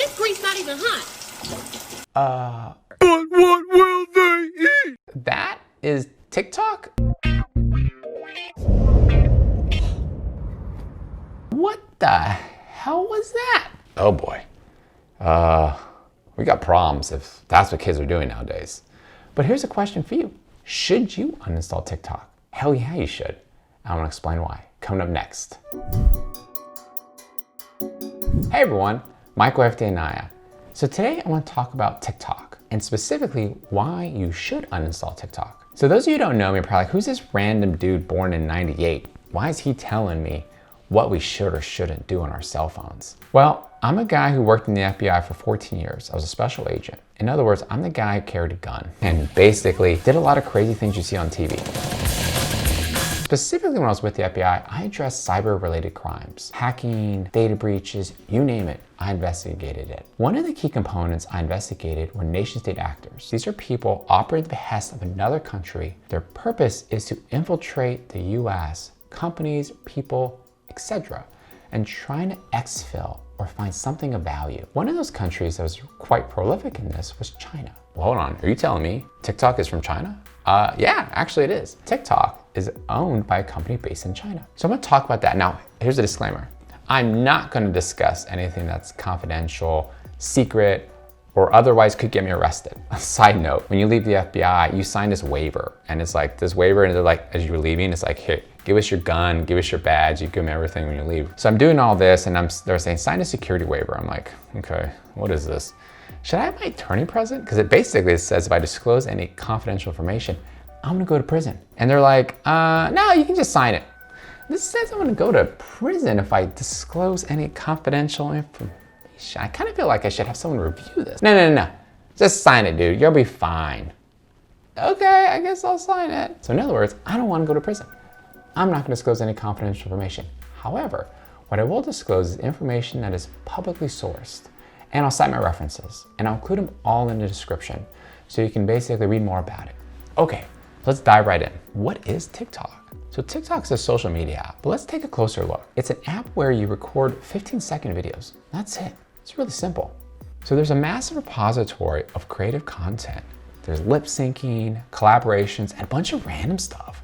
This grease not even hot. But what will they eat? That is TikTok? What the hell was that? Oh boy. We got problems if that's what kids are doing nowadays. But here's a question for you. Should you uninstall TikTok? Hell yeah, you should. I want to explain why. Coming up next. Hey everyone, Michael FD Naya. So today I want to talk about TikTok and specifically why you should uninstall TikTok. So those of you who don't know me are probably like, who's this random dude born in '98? Why is he telling me what we should or shouldn't do on our cell phones? Well, I'm a guy who worked in the FBI for 14 years. I was a special agent. In other words, I'm the guy who carried a gun and basically did a lot of crazy things you see on TV. Specifically when I was with the FBI, I addressed cyber-related crimes, hacking, data breaches, you name it, I investigated it. One of the key components I investigated were nation-state actors. These are people operating at the behest of another country. Their purpose is to infiltrate the US, companies, people, etc., and trying to exfil or find something of value. One of those countries that was quite prolific in this was China. Well, hold on, are you telling me TikTok is from China? Yeah, actually it is. TikTok is owned by a company based in China. So I'm gonna talk about that. Now, here's a disclaimer. I'm not gonna discuss anything that's confidential, secret, or otherwise could get me arrested. A side note, when you leave the FBI, you sign this waiver. And it's like this waiver, and they're like, as you're leaving, it's like, here, give us your gun, give us your badge, you give them everything when you leave. So I'm doing all this and they're saying, sign a security waiver. I'm like, okay, what is this? Should I have my attorney present? Because it basically says if I disclose any confidential information, I'm gonna go to prison. And they're like, no, you can just sign it. This says I'm gonna go to prison if I disclose any confidential information. I kind of feel like I should have someone review this. No. Just sign it, dude. You'll be fine. Okay, I guess I'll sign it. So in other words, I don't want to go to prison. I'm not going to disclose any confidential information. However, what I will disclose is information that is publicly sourced. And I'll cite my references. And I'll include them all in the description so you can basically read more about it. Okay, let's dive right in. What is TikTok? So TikTok is a social media app, but let's take a closer look. It's an app where you record 15-second videos. That's it. It's really simple. So there's a massive repository of creative content. There's lip syncing, collaborations, and a bunch of random stuff.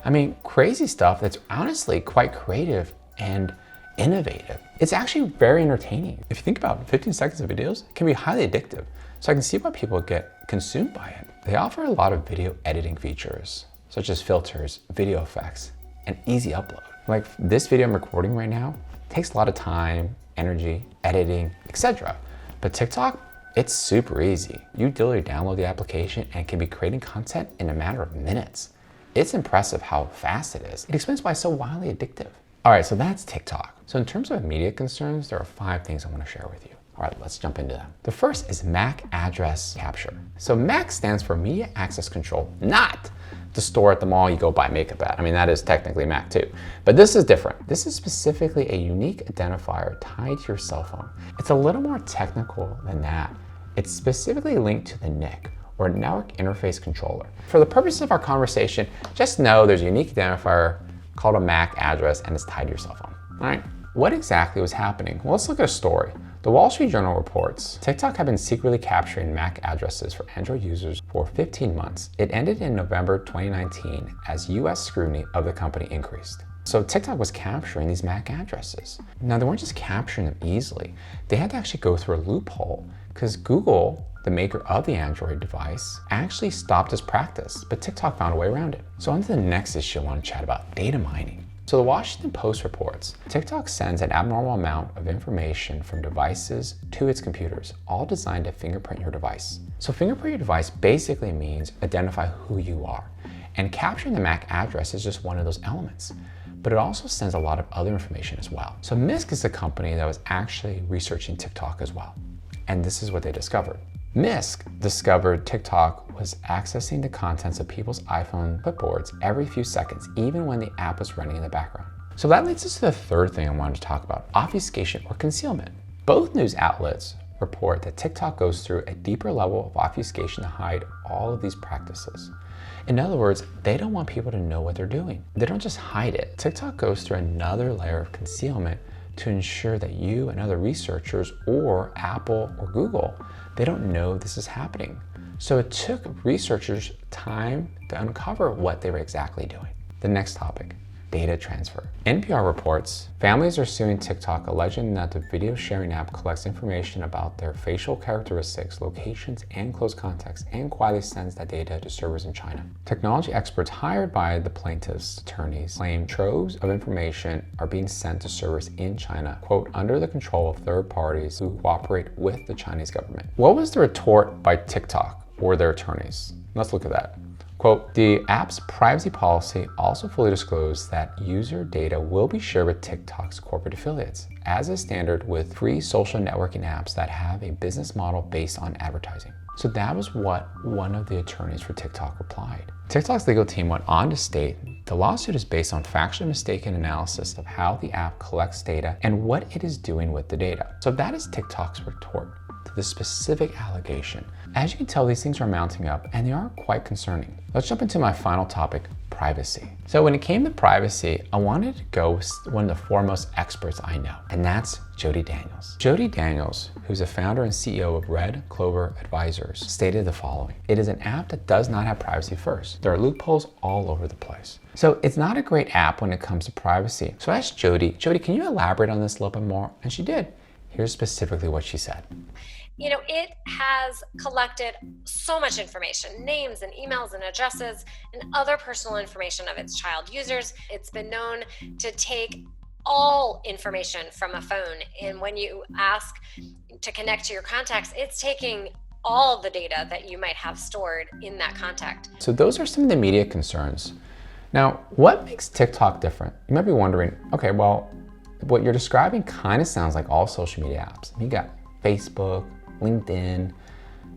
I mean, crazy stuff that's honestly quite creative and innovative. It's actually very entertaining. If you think about it, 15 seconds of videos, it can be highly addictive. So I can see why people get consumed by it. They offer a lot of video editing features, such as filters, video effects, and easy upload. Like this video I'm recording right now takes a lot of time, energy, editing, etc. But TikTok, it's super easy. You literally download the application and it can be creating content in a matter of minutes. It's impressive how fast it is. It explains why it's so wildly addictive. All right, so that's TikTok. So in terms of immediate concerns, there are 5 things I want to share with you. All right, let's jump into them. The first is MAC address capture. So MAC stands for Media Access Control, not the store at the mall you go buy makeup at. I mean, that is technically MAC too. But this is different. This is specifically a unique identifier tied to your cell phone. It's a little more technical than that. It's specifically linked to the NIC, or Network Interface Controller. For the purposes of our conversation, just know there's a unique identifier called a MAC address and it's tied to your cell phone. All right, what exactly was happening? Well, let's look at a story. The Wall Street Journal reports TikTok had been secretly capturing MAC addresses for Android users for 15 months. It ended in November 2019 as US scrutiny of the company increased. So TikTok was capturing these MAC addresses. Now, they weren't just capturing them easily. They had to actually go through a loophole because Google, the maker of the Android device, actually stopped this practice, but TikTok found a way around it. So on to the next issue I want to chat about, data mining. So the Washington Post reports, TikTok sends an abnormal amount of information from devices to its computers, all designed to fingerprint your device. So fingerprint your device basically means identify who you are. And capturing the MAC address is just one of those elements. But it also sends a lot of other information as well. So MISC is a company that was actually researching TikTok as well. And this is what they discovered. MISC discovered TikTok was accessing the contents of people's iPhone clipboards every few seconds, even when the app was running in the background. So that leads us to the third thing I wanted to talk about, obfuscation or concealment. Both news outlets report that TikTok goes through a deeper level of obfuscation to hide all of these practices. In other words, they don't want people to know what they're doing. They don't just hide it. TikTok goes through another layer of concealment to ensure that you and other researchers or Apple or Google, they don't know this is happening. So it took researchers time to uncover what they were exactly doing. The next topic, data transfer. NPR reports families are suing TikTok, alleging that the video sharing app collects information about their facial characteristics, locations, and close contacts, and quietly sends that data to servers in China. Technology experts hired by the plaintiffs' attorneys claim troves of information are being sent to servers in China, quote, under the control of third parties who cooperate with the Chinese government. What was the retort by TikTok or their attorneys? Let's look at that. Quote, the app's privacy policy also fully disclosed that user data will be shared with TikTok's corporate affiliates, as is standard with free social networking apps that have a business model based on advertising. So that was what one of the attorneys for TikTok replied. TikTok's legal team went on to state the lawsuit is based on factually mistaken analysis of how the app collects data and what it is doing with the data. So that is TikTok's retort to this specific allegation. As you can tell, these things are mounting up and they are quite concerning. Let's jump into my final topic, privacy. So when it came to privacy, I wanted to go with one of the foremost experts I know, and that's Jody Daniels. Jody Daniels, who's the founder and CEO of Red Clover Advisors, stated the following: it is an app that does not have privacy first. There are loopholes all over the place. So it's not a great app when it comes to privacy. So I asked Jody, can you elaborate on this a little bit more? And she did. Here's specifically what she said. You know, it has collected so much information, names and emails and addresses and other personal information of its child users. It's been known to take all information from a phone. And when you ask to connect to your contacts, it's taking all the data that you might have stored in that contact. So those are some of the immediate concerns. Now, what makes TikTok different? You might be wondering, okay, well, what you're describing kind of sounds like all social media apps. You got Facebook, LinkedIn,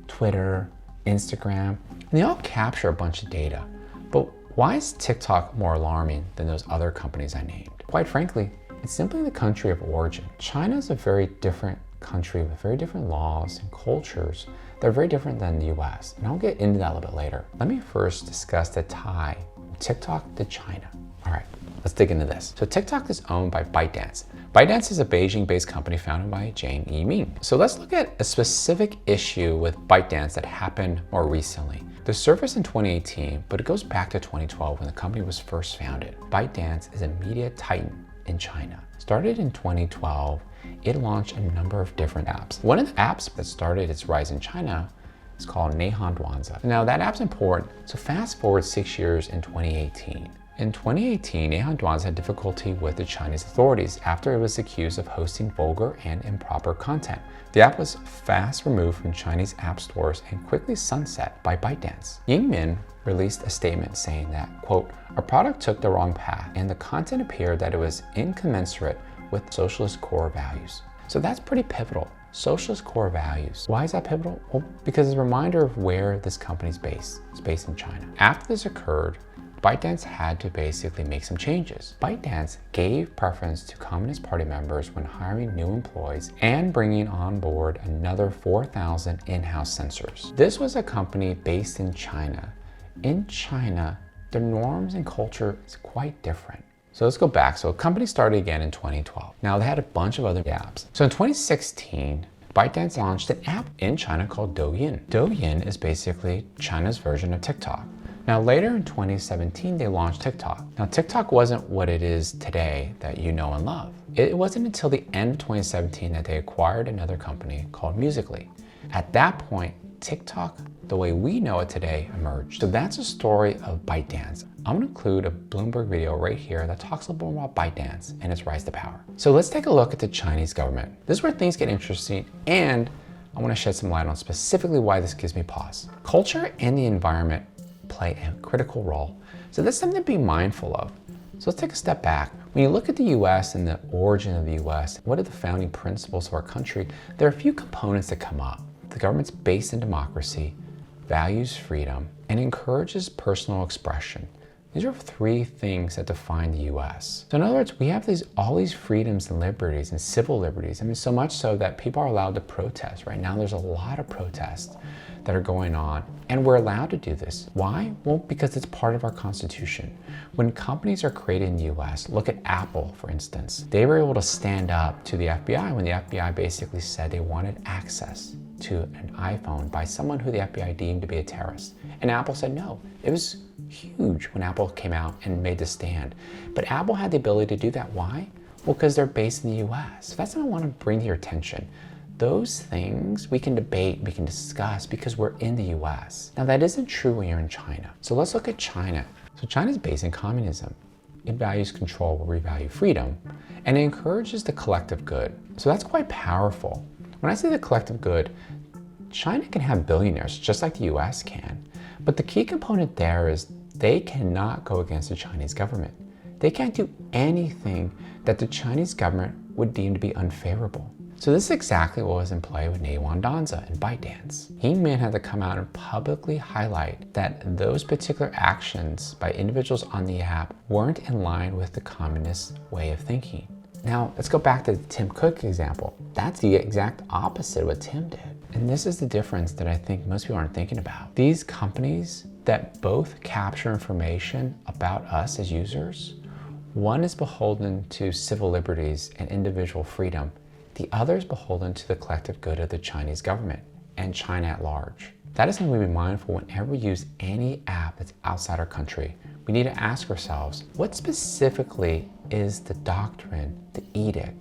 Twitter, Instagram, and they all capture a bunch of data. But why is TikTok more alarming than those other companies I named? Quite frankly, it's simply the country of origin. China is a very different country with very different laws and cultures that are very different than the US. And I'll get into that a little bit later. Let me first discuss the tie from TikTok to China. All right, let's dig into this. So TikTok is owned by ByteDance. ByteDance is a Beijing-based company founded by Jane Yiming. So let's look at a specific issue with ByteDance that happened more recently. The service in 2018, but it goes back to 2012 when the company was first founded. ByteDance is a media titan in China. Started in 2012, it launched a number of different apps. One of the apps that started its rise in China is called Neihanduanzi. Now that app's important, so fast forward 6 years in 2018. In 2018, Neihanduanzi had difficulty with the Chinese authorities after it was accused of hosting vulgar and improper content. The app was fast removed from Chinese app stores and quickly sunset by ByteDance. Yingmin released a statement saying that, quote, our product took the wrong path and the content appeared that it was incommensurate with socialist core values. So that's pretty pivotal. Socialist core values. Why is that pivotal? Well, because it's a reminder of where this company's based. It's based in China. After this occurred, ByteDance had to basically make some changes. ByteDance gave preference to Communist Party members when hiring new employees and bringing on board another 4,000 in-house censors. This was a company based in China. In China, their norms and culture is quite different. So let's go back. So a company started again in 2012. Now they had a bunch of other apps. So in 2016, ByteDance launched an app in China called Douyin. Douyin is basically China's version of TikTok. Now later in 2017, they launched TikTok. Now TikTok wasn't what it is today that you know and love. It wasn't until the end of 2017 that they acquired another company called Musical.ly. At that point, TikTok, the way we know it today, emerged. So that's a story of ByteDance. I'm gonna include a Bloomberg video right here that talks a little more about ByteDance and its rise to power. So let's take a look at the Chinese government. This is where things get interesting, and I wanna shed some light on specifically why this gives me pause. Culture and the environment play a critical role. So that's something to be mindful of. So let's take a step back. When you look at the US and the origin of the US, what are the founding principles of our country? There are a few components that come up. The government's based in democracy, values freedom, and encourages personal expression. These are three things that define the US. So in other words, we have all these freedoms and liberties and civil liberties. I mean, so much so that people are allowed to protest. Right now, there's a lot of protests that are going on, and we're allowed to do this. Why? Well, because it's part of our Constitution. When companies are created in the US, look at Apple, for instance. They were able to stand up to the FBI when the FBI basically said they wanted access to an iPhone by someone who the FBI deemed to be a terrorist. And Apple said no. It was huge when Apple came out and made the stand. But Apple had the ability to do that. Why? Well, because they're based in the US. So that's what I want to bring to your attention. Those things we can debate, we can discuss because we're in the US. Now that isn't true when you're in China. So let's look at China. So China's based in communism. It values control where we value freedom, and it encourages the collective good. So that's quite powerful. When I say the collective good, China can have billionaires just like the US can. But the key component there is they cannot go against the Chinese government. They can't do anything that the Chinese government would deem to be unfavorable. So this is exactly what was in play with Neiwan Danza and ByteDance. Hingman had to come out and publicly highlight that those particular actions by individuals on the app weren't in line with the communist way of thinking. Now, let's go back to the Tim Cook example. That's the exact opposite of what Tim did. And this is the difference that I think most people aren't thinking about. These companies that both capture information about us as users, one is beholden to civil liberties and individual freedom. The other is beholden to the collective good of the Chinese government and China at large. That is something we be mindful whenever we use any app that's outside our country. We need to ask ourselves, what specifically is the doctrine, the edict,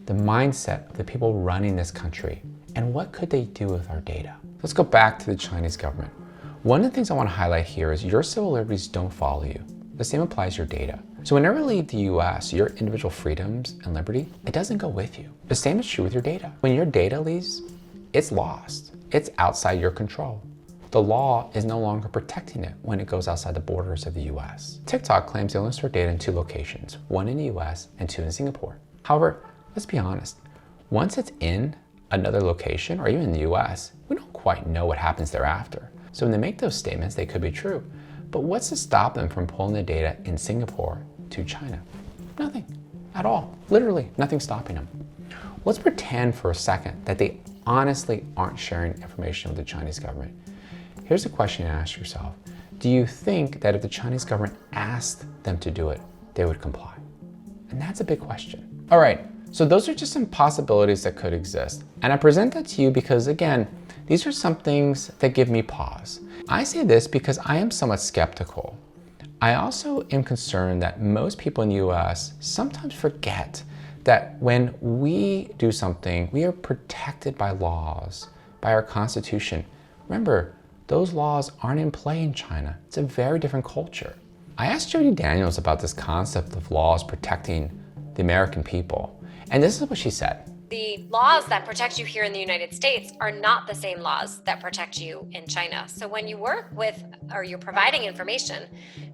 the mindset of the people running this country, and what could they do with our data? Let's go back to the Chinese government. One of the things I want to highlight here is your civil liberties don't follow you. The same applies to your data. So whenever you leave the US, your individual freedoms and liberty, it doesn't go with you. The same is true with your data. When your data leaves, it's lost. It's outside your control. The law is no longer protecting it when it goes outside the borders of the US. TikTok claims they only store data in 2 locations, 1 in the US and 2 in Singapore. However, let's be honest, once it's in another location or even in the US, we don't quite know what happens thereafter. So when they make those statements, they could be true. But what's to stop them from pulling the data in Singapore to China? Nothing at all. Literally nothing stopping them. Let's pretend for a second that they honestly aren't sharing information with the Chinese government. Here's a question to ask yourself. Do you think that if the Chinese government asked them to do it, they would comply? And that's a big question. All right, so those are just some possibilities that could exist. And I present that to you because, again, these are some things that give me pause. I say this because I am somewhat skeptical. I also am concerned that most people in the US sometimes forget that when we do something, we are protected by laws, by our Constitution. Remember, those laws aren't in play in China. It's a very different culture. I asked Jody Daniels about this concept of laws protecting the American people, and this is what she said. The laws that protect you here in the United States are not the same laws that protect you in China. So when you work with or you're providing information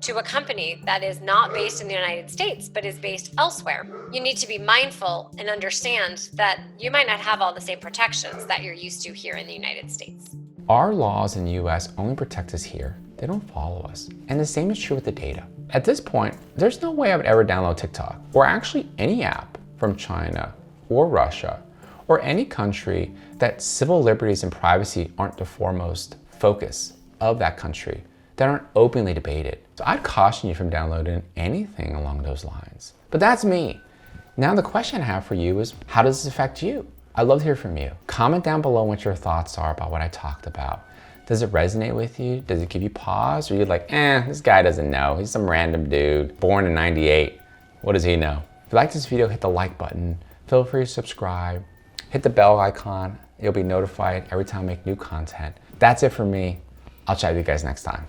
to a company that is not based in the United States but is based elsewhere, you need to be mindful and understand that you might not have all the same protections that you're used to here in the United States. Our laws in the US only protect us here. They don't follow us. And the same is true with the data. At this point, there's no way I would ever download TikTok or actually any app from China or Russia or any country that civil liberties and privacy aren't the foremost focus of that country, that aren't openly debated. So I'd caution you from downloading anything along those lines. But that's me. Now the question I have for you is, how does this affect you? I'd love to hear from you. Comment down below what your thoughts are about what I talked about. Does it resonate with you? Does it give you pause? Or are you like, this guy doesn't know. He's some random dude, born in '98. What does he know? If you like this video, hit the like button. Feel free to subscribe. Hit the bell icon. You'll be notified every time I make new content. That's it for me. I'll chat with you guys next time.